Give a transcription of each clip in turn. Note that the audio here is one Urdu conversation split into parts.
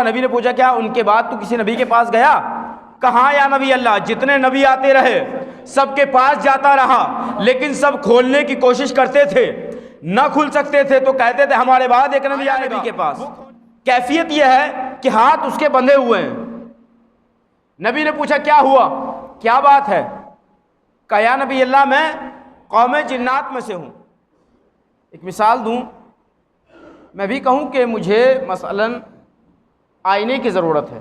مرتبہ نبی نے پوچھا کیا ان کے بعد تو کسی نبی کے پاس گیا؟ کہاں یا نبی اللہ، جتنے نبی آتے رہے سب کے پاس جاتا رہا، لیکن سب کھولنے کی کوشش کرتے تھے، نہ کھل سکتے تھے تو کہتے تھے ہمارے بعد ایک نبی آئے نبی کے پاس۔ کیفیت یہ ہے کہ ہاتھ اس کے بندھے ہوئے ہیں۔ نبی نے پوچھا کیا ہوا، کیا بات ہے؟ کہا یا نبی اللہ میں قوم جنات میں سے ہوں۔ ایک مثال دوں، میں بھی کہوں کہ مجھے مثلاً آئینے کی ضرورت ہے،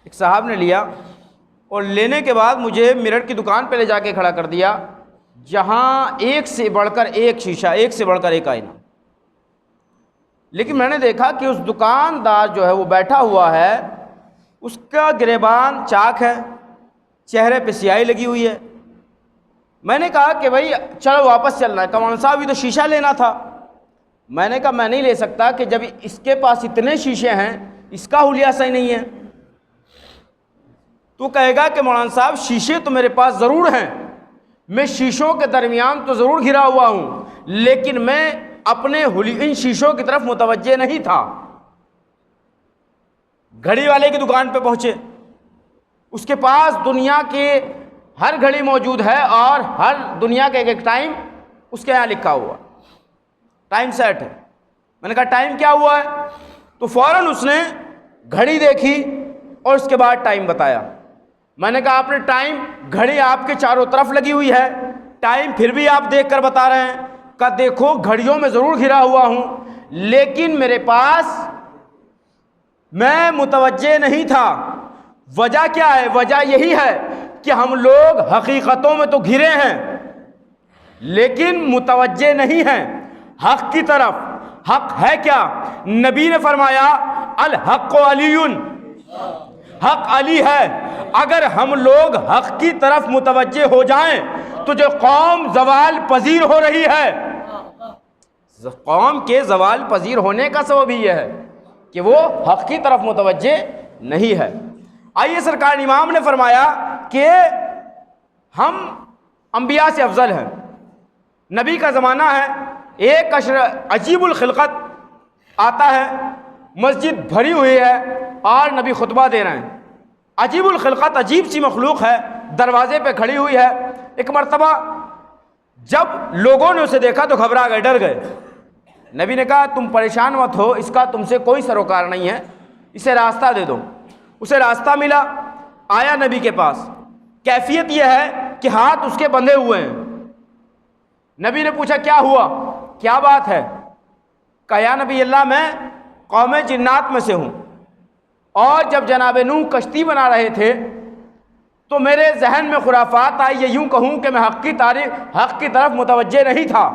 ایک صاحب نے لیا اور لینے کے بعد مجھے مرر کی دکان پہ لے جا کے کھڑا کر دیا، جہاں ایک سے بڑھ کر ایک شیشہ، ایک سے بڑھ کر ایک آئینہ۔ لیکن میں نے دیکھا کہ اس دکاندار جو ہے وہ بیٹھا ہوا ہے، اس کا گریبان چاک ہے، چہرے پہ سیاہی لگی ہوئی ہے۔ میں نے کہا کہ بھائی چلو واپس چلنا ہے۔ کمان صاحب یہ تو شیشہ لینا تھا۔ میں نے کہا میں نہیں لے سکتا کہ جب اس کے پاس اتنے شیشے ہیں، اس کا حلیہ صحیح نہیں ہے۔ تو کہے گا کہ مولانا صاحب شیشے تو میرے پاس ضرور ہیں، میں شیشوں کے درمیان تو ضرور گھرا ہوا ہوں، لیکن میں اپنے ان شیشوں کی طرف متوجہ نہیں تھا۔ گھڑی والے کی دکان پہ پہنچے، اس کے پاس دنیا کے ہر گھڑی موجود ہے اور ہر دنیا کا ایک ٹائم اس کے یہاں لکھا ہوا، ٹائم سیٹ ہے۔ میں نے کہا ٹائم کیا ہوا ہے؟ تو فوراً اس نے گھڑی دیکھی اور اس کے بعد ٹائم بتایا۔ میں نے کہا آپ نے ٹائم، گھڑی آپ کے چاروں طرف لگی ہوئی ہے، ٹائم پھر بھی آپ دیکھ کر بتا رہے ہیں؟ کہا دیکھو گھڑیوں میں ضرور گھرا ہوا ہوں، لیکن میرے پاس میں متوجہ نہیں تھا۔ وجہ کیا ہے؟ وجہ یہی ہے کہ ہم لوگ حقیقتوں میں تو گھرے ہیں لیکن متوجہ نہیں ہیں حق کی طرف۔ حق ہے کیا؟ نبی نے فرمایا الحق علی، حق علی ہے۔ اگر ہم لوگ حق کی طرف متوجہ ہو جائیں تو جو قوم زوال پذیر ہو رہی ہے، قوم کے زوال پذیر ہونے کا سبب ہی یہ ہے کہ وہ حق کی طرف متوجہ نہیں ہے۔ آئیے سرکار امام نے فرمایا کہ ہم انبیاء سے افضل ہیں۔ نبی کا زمانہ ہے، ایک عجیب الخلقت آتا ہے، مسجد بھری ہوئی ہے اور نبی خطبہ دے رہے ہیں۔ عجیب الخلقت، عجیب سی مخلوق ہے، دروازے پہ کھڑی ہوئی ہے۔ ایک مرتبہ جب لوگوں نے اسے دیکھا تو گھبرا گئے، ڈر گئے۔ نبی نے کہا تم پریشان مت ہو، اس کا تم سے کوئی سروکار نہیں ہے، اسے راستہ دے دو۔ اسے راستہ ملا، آیا نبی کے پاس۔ کیفیت یہ ہے کہ ہاتھ اس کے بندھے ہوئے ہیں۔ نبی نے پوچھا کیا ہوا، کیا بات ہے؟ کہا یا نبی اللہ میں قوم جنات میں سے ہوں، اور جب جناب نوح کشتی بنا رہے تھے تو میرے ذہن میں خرافات آئی، یہ یوں کہوں کہ میں حق کی طرف متوجہ نہیں تھا،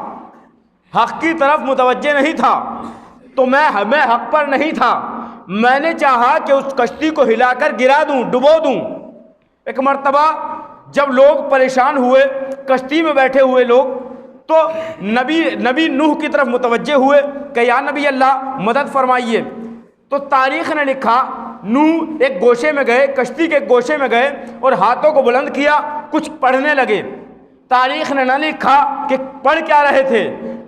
حق کی طرف متوجہ نہیں تھا، تو میں حق پر نہیں تھا۔ میں نے چاہا کہ اس کشتی کو ہلا کر گرا دوں، ڈبو دوں۔ ایک مرتبہ جب لوگ پریشان ہوئے، کشتی میں بیٹھے ہوئے لوگ، تو نبی نوح کی طرف متوجہ ہوئے کہ یا نبی اللہ مدد فرمائیے۔ تو تاریخ نے لکھا نوح ایک گوشے میں گئے، کشتی کے ایک گوشے میں گئے اور ہاتھوں کو بلند کیا، کچھ پڑھنے لگے۔ تاریخ نے نہ لکھا کہ پڑھ کیا رہے تھے۔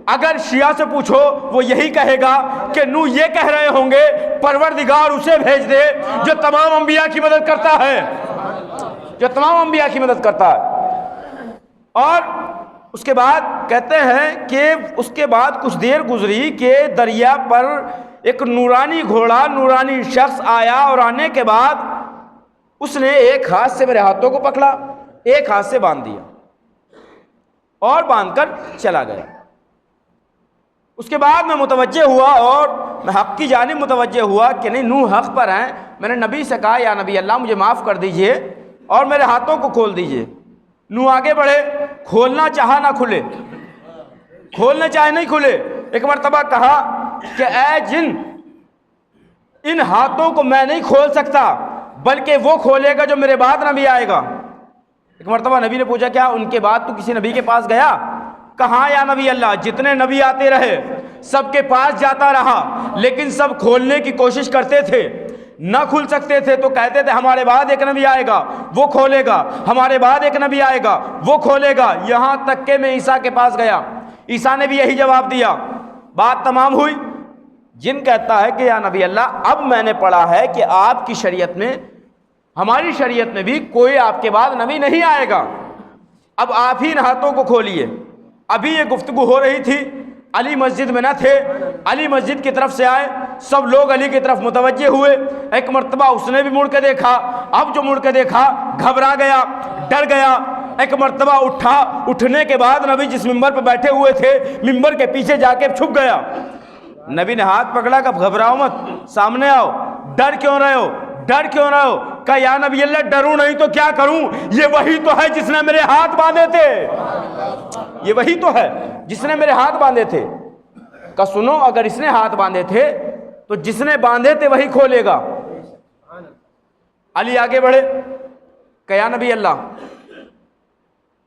اگر شیعہ سے پوچھو وہ یہی کہے گا کہ نوح یہ کہہ رہے ہوں گے پروردگار اسے بھیج دے جو تمام انبیاء کی مدد کرتا ہے، جو تمام انبیاء کی مدد کرتا ہے۔ اور اس کے بعد کہتے ہیں کہ اس کے بعد کچھ دیر گزری کہ دریا پر ایک نورانی گھوڑا، نورانی شخص آیا، اور آنے کے بعد اس نے ایک ہاتھ سے میرے ہاتھوں کو پکڑا، ایک ہاتھ سے باندھ دیا اور باندھ کر چلا گیا۔ اس کے بعد میں متوجہ ہوا اور میں حق کی جانب متوجہ ہوا کہ نہیں نوح حق پر ہیں۔ میں نے نبی سے کہا یا نبی اللہ مجھے معاف کر دیجئے اور میرے ہاتھوں کو کھول دیجئے۔ نوح آگے بڑھے، کھولنا چاہا نہ کھلے، کھولنا چاہے نہیں کھلے۔ ایک مرتبہ کہا کہ اے جن، ان ہاتھوں کو میں نہیں کھول سکتا بلکہ وہ کھولے گا جو میرے بعد نبی آئے گا۔ ایک مرتبہ نبی نے پوچھا کیا ان کے بعد تو کسی نبی کے پاس گیا؟ کہاں یا نبی اللہ، جتنے نبی آتے رہے سب کے پاس جاتا رہا، لیکن سب کھولنے کی کوشش کرتے تھے، نہ کھل سکتے تھے تو کہتے تھے ہمارے بعد ایک نبی آئے گا وہ کھولے گا، ہمارے بعد ایک نبی آئے گا وہ کھولے گا۔ یہاں تک کہ میں عیسیٰ کے پاس گیا، عیسیٰ نے بھی یہی جواب دیا۔ بات تمام ہوئی، جن کہتا ہے کہ یا نبی اللہ اب میں نے پڑھا ہے کہ آپ کی شریعت میں، ہماری شریعت میں بھی کوئی آپ کے بعد نبی نہیں آئے گا، اب آپ ہی ان ہاتھوں کو کھولیے۔ ابھی یہ گفتگو ہو رہی تھی، علی مسجد میں نہ تھے، علی مسجد کی طرف سے آئے، سب لوگ علی کی طرف متوجہ ہوئے۔ ایک مرتبہ اس نے بھی مڑ کے دیکھا، اب جو مڑ کے دیکھا گھبرا گیا، ڈر گیا۔ ایک مرتبہ اٹھا، اٹھنے کے بعد نبی جس ممبر پہ بیٹھے ہوئے تھے ممبر کے پیچھے جا کے چھپ گیا۔ نبی نے ہاتھ پکڑا کہ گھبراؤ مت، سامنے آؤ، ڈر کیوں رہے ہو، ڈر کیوں رہے ہو؟ کہا یا نبی اللہ ڈروں نہیں تو کیا کروں، یہ وہی تو ہے جس نے میرے ہاتھ باندھے تھے، یہ وہی تو ہے جس نے میرے ہاتھ باندھے تھے۔ کہا سنو، اگر اس نے ہاتھ باندھے تھے تو جس نے باندھے تھے وہی کھولے گا۔ علی آگے بڑھے، کہا یا نبی اللہ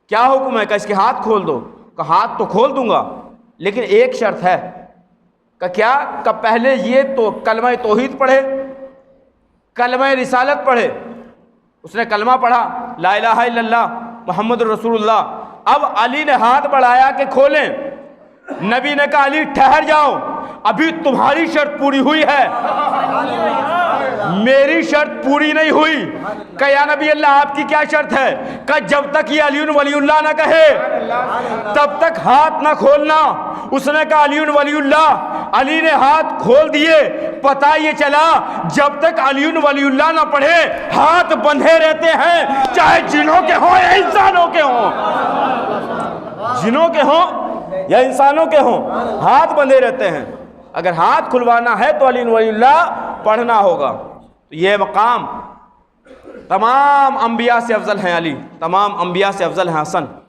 کیا حکم ہے؟ کہ اس کے ہاتھ کھول دو۔ کہ ہاتھ تو کھول دوں گا لیکن ایک شرط ہے۔ کہ کیا؟ کہ پہلے یہ تو کلمہ توحید پڑھے، کلمہ رسالت پڑھے۔ اس نے کلمہ پڑھا، لا الہ الا اللہ محمد رسول اللہ۔ اب علی نے ہاتھ بڑھایا کہ کھولیں، نبی نے کہا علی ٹھہر جاؤ، ابھی تمہاری شرط پوری ہوئی ہے، میری شرط پوری نہیں ہوئی۔ کہ یا نبی اللہ آپ کی کیا شرط ہے؟ کہ جب تک یہ علی ولی اللہ نہ کہے تب تک ہاتھ نہ کھولنا۔ اس نے کہا علی ولی اللہ۔ علی نے ہاتھ کھول دیے۔ پتہ یہ چلا جب تک علی ولی اللہ نہ پڑھے ہاتھ بندھے رہتے ہیں، چاہے جنوں کے ہوں یا انسانوں کے ہوں، جنوں کے ہوں یا انسانوں کے ہوں، ہاتھ بندھے رہتے ہیں۔ اگر ہاتھ کھلوانا ہے تو علی ولی اللہ پڑھنا ہوگا۔ تو یہ مقام تمام انبیاء سے افضل ہیں علی، تمام انبیاء سے افضل ہیں حسن۔